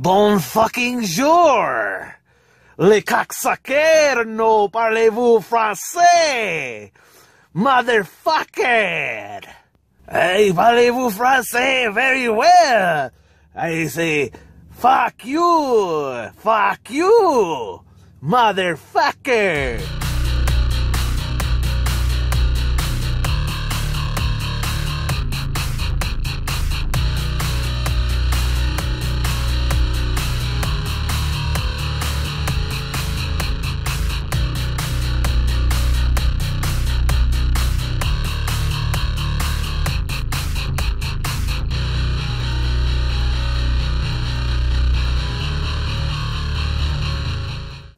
Bon fucking jour! Les cocksuckers, no parlez-vous français? Motherfucker! Hey, parlez-vous français very well? I say, fuck you, motherfucker!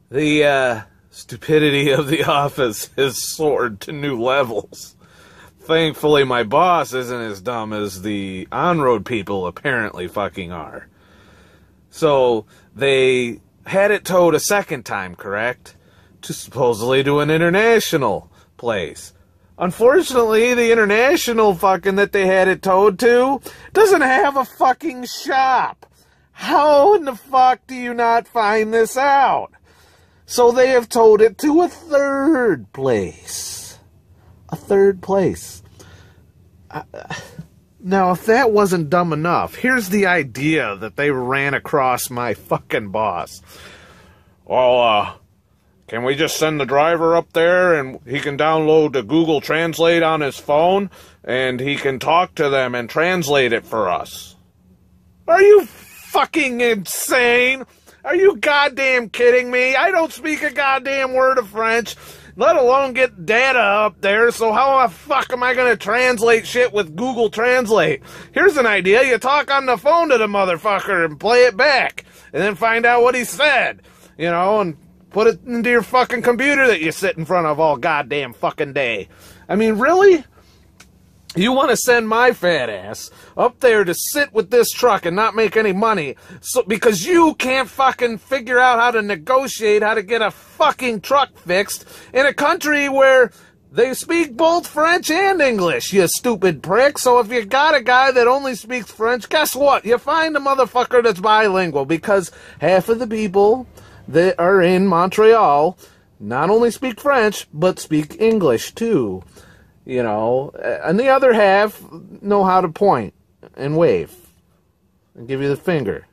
The stupidity of the office has soared to new levels. Thankfully, my boss isn't as dumb as the on-road people apparently fucking are. So, they had it towed a second time, correct? Supposedly to an international place. Unfortunately, the international fucking that they had it towed to doesn't have a fucking shop. How in the fuck do you not find this out? So they have towed it to a third place. A third place. Now, if that wasn't dumb enough, here's the idea that they ran across my fucking boss. Well, can we just send the driver up there and he can download the Google Translate on his phone and he can talk to them and translate it for us? Are you fucking insane? Are you goddamn kidding me? I don't speak a goddamn word of French, let alone get data up there, so how the fuck am I gonna translate shit with Google Translate? Here's an idea, you talk on the phone to the motherfucker and play it back, and then find out what he said, you know, and put it into your fucking computer that you sit in front of all goddamn fucking day. I mean, really? You want to send my fat ass up there to sit with this truck and not make any money because you can't fucking figure out how to negotiate how to get a fucking truck fixed in a country where they speak both French and English, you stupid prick. So if you got a guy that only speaks French, guess what? You find a motherfucker that's bilingual, because half of the people that are in Montreal not only speak French, but speak English too. You know, and the other half know how to point and wave and give you the finger.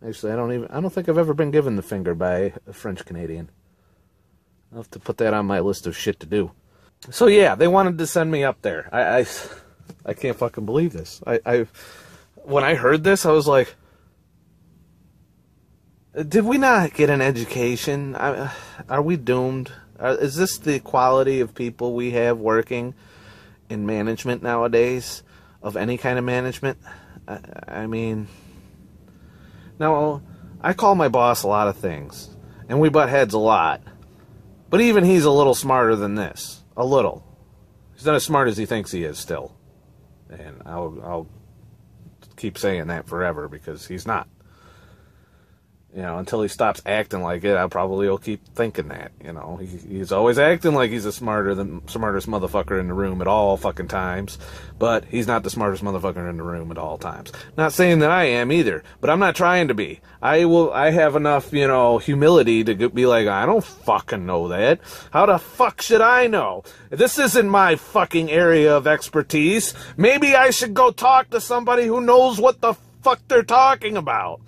Actually, I don't think I've ever been given the finger by a French Canadian. I'll have to put that on my list of shit to do. So yeah, they wanted to send me up there. I can't fucking believe this. When I heard this, I was like, did we not get an education? Are we doomed? Is this the quality of people we have working in management nowadays, of any kind of management? I mean, now, I call my boss a lot of things, and we butt heads a lot, but even he's a little smarter than this. A little. He's not as smart as he thinks he is still, and I'll keep saying that forever, because he's not. You know, until he stops acting like it, I probably will keep thinking that. You know, he's always acting like he's the smartest motherfucker in the room at all fucking times, but he's not the smartest motherfucker in the room at all times. Not saying that I am either, but I'm not trying to be. I have enough, you know, humility to be like, I don't fucking know that. How the fuck should I know? This isn't my fucking area of expertise. Maybe I should go talk to somebody who knows what the fuck they're talking about.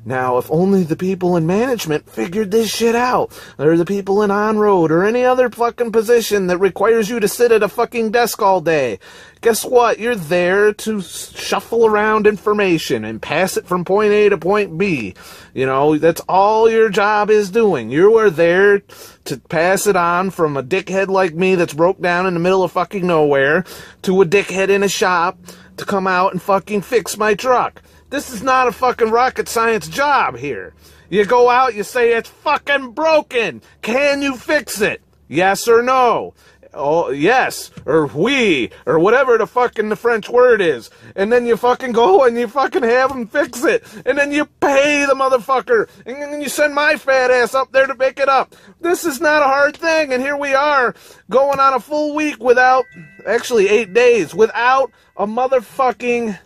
Now, if only the people in management figured this shit out, or the people in on-road, or any other fucking position that requires you to sit at a fucking desk all day. Guess what? You're there to shuffle around information and pass it from point A to point B. You know, that's all your job is doing. You are there to pass it on from a dickhead like me that's broke down in the middle of fucking nowhere to a dickhead in a shop to come out and fucking fix my truck. This is not a fucking rocket science job here. You go out, you say, it's fucking broken. Can you fix it? Yes or no? Oh, yes, or oui, or whatever the fucking the French word is. And then you fucking go and you fucking have them fix it. And then you pay the motherfucker. And then you send my fat ass up there to pick it up. This is not a hard thing. And here we are going on a full week without, actually 8 days, without a motherfucking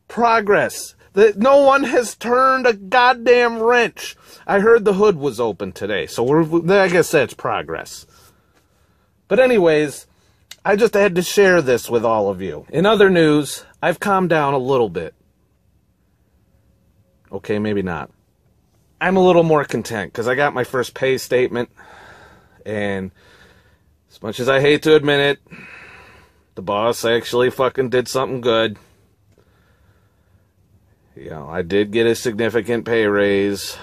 progress. That no one has turned a goddamn wrench. I heard the hood was open today, so I guess that's progress. But anyways, I just had to share this with all of you. In other news, I've calmed down a little bit. Okay, maybe not. I'm a little more content because I got my first pay statement, and as much as I hate to admit it, the boss actually fucking did something good. You know, I did get a significant pay raise,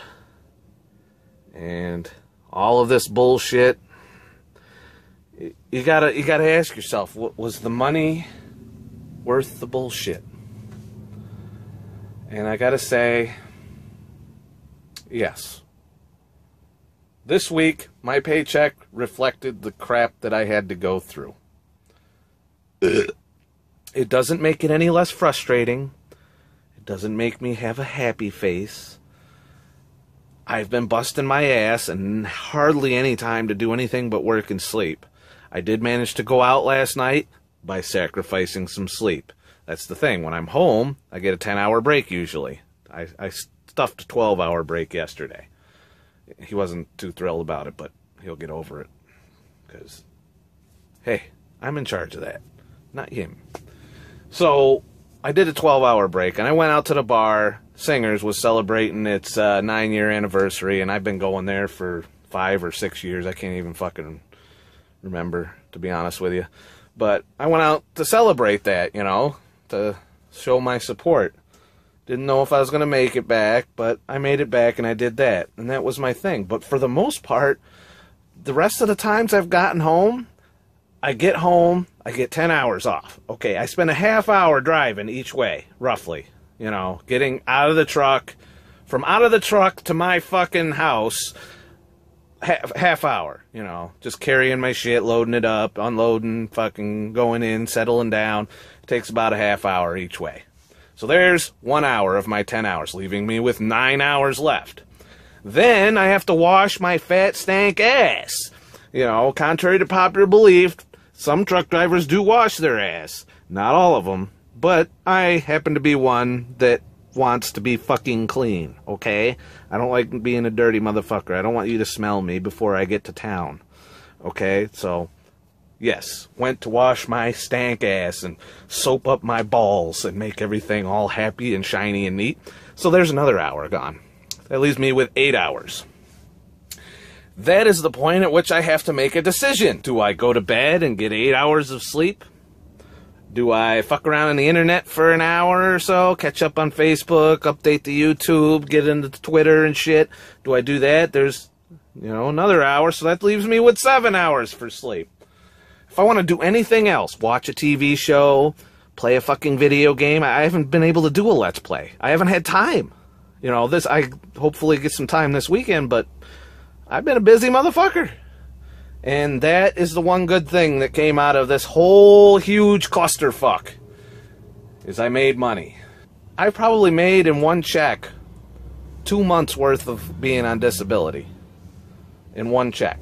and all of this bullshit, you gotta ask yourself, was the money worth the bullshit? And I gotta say, yes. This week, my paycheck reflected the crap that I had to go through. It doesn't make it any less frustrating. It doesn't make me have a happy face. I've been busting my ass and hardly any time to do anything but work and sleep. I did manage to go out last night by sacrificing some sleep. That's the thing. When I'm home, I get a 10-hour break usually. I stuffed a 12-hour break yesterday. He wasn't too thrilled about it, but he'll get over it. Because, hey, I'm in charge of that, not him. So, I did a 12-hour break, and I went out to the bar. Singers was celebrating its 9-year anniversary, and I've been going there for 5 or 6 years. I can't even fucking remember, to be honest with you. But I went out to celebrate that, you know, to show my support. Didn't know if I was going to make it back, but I made it back and I did that. And that was my thing. But for the most part, the rest of the times I've gotten home, I get home, I get 10 hours off. Okay, I spend a half hour driving each way, roughly. You know, getting out of the truck, from out of the truck to my fucking house, half hour, you know, just carrying my shit, loading it up, unloading, fucking going in, settling down. It takes about a half hour each way. So there's 1 hour of my 10 hours, leaving me with 9 hours left. Then I have to wash my fat stank ass. You know, contrary to popular belief, some truck drivers do wash their ass. Not all of them, but I happen to be one that wants to be fucking clean, okay? I don't like being a dirty motherfucker. I don't want you to smell me before I get to town, okay? So, yes, went to wash my stank ass and soap up my balls and make everything all happy and shiny and neat. So there's another hour gone. That leaves me with 8 hours. That is the point at which I have to make a decision. Do I go to bed and get 8 hours of sleep? Do I fuck around on the internet for an hour or so, catch up on Facebook, update the YouTube, get into Twitter and shit? Do I do that? There's, you know, another hour, so that leaves me with 7 hours for sleep. If I want to do anything else, watch a TV show, play a fucking video game, I haven't been able to do a Let's Play. I haven't had time. You know, I hopefully get some time this weekend, but I've been a busy motherfucker. And that is the one good thing that came out of this whole huge clusterfuck, is I made money. I probably made in one check 2 months worth of being on disability. In one check.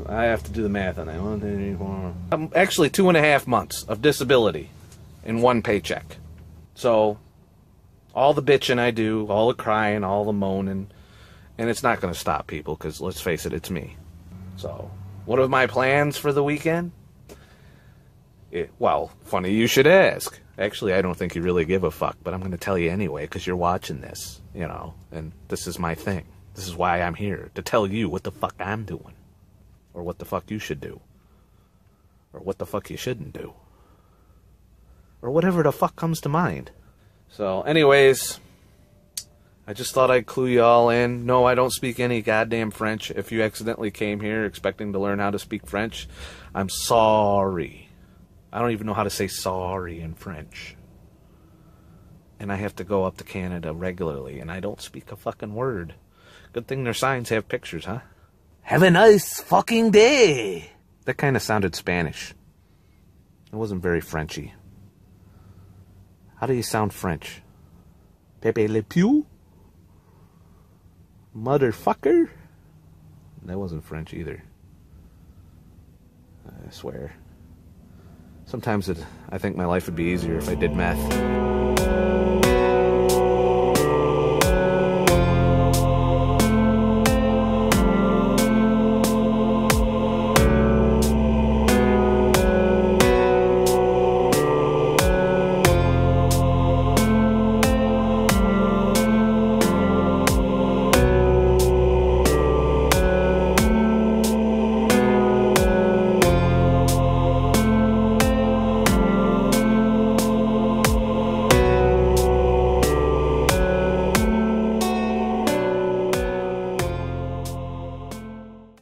I have to do the math on that. 1, 2, 3, 4. Actually, 2.5 months of disability in one paycheck. So, all the bitching I do, all the crying, all the moaning, and it's not going to stop people, because let's face it, it's me. So, what are my plans for the weekend? Well, funny you should ask. Actually, I don't think you really give a fuck, but I'm going to tell you anyway, because you're watching this, you know, and this is my thing. This is why I'm here, to tell you what the fuck I'm doing. Or what the fuck you should do. Or what the fuck you shouldn't do. Or whatever the fuck comes to mind. So, anyways, I just thought I'd clue you all in. No, I don't speak any goddamn French. If you accidentally came here expecting to learn how to speak French, I'm sorry. I don't even know how to say sorry in French. And I have to go up to Canada regularly, and I don't speak a fucking word. Good thing their signs have pictures, huh? Have a nice fucking day. That kind of sounded Spanish. It wasn't very Frenchy. How do you sound French? Pepe Le Pew? Motherfucker? That wasn't French either. I swear. Sometimes I think my life would be easier if I did meth.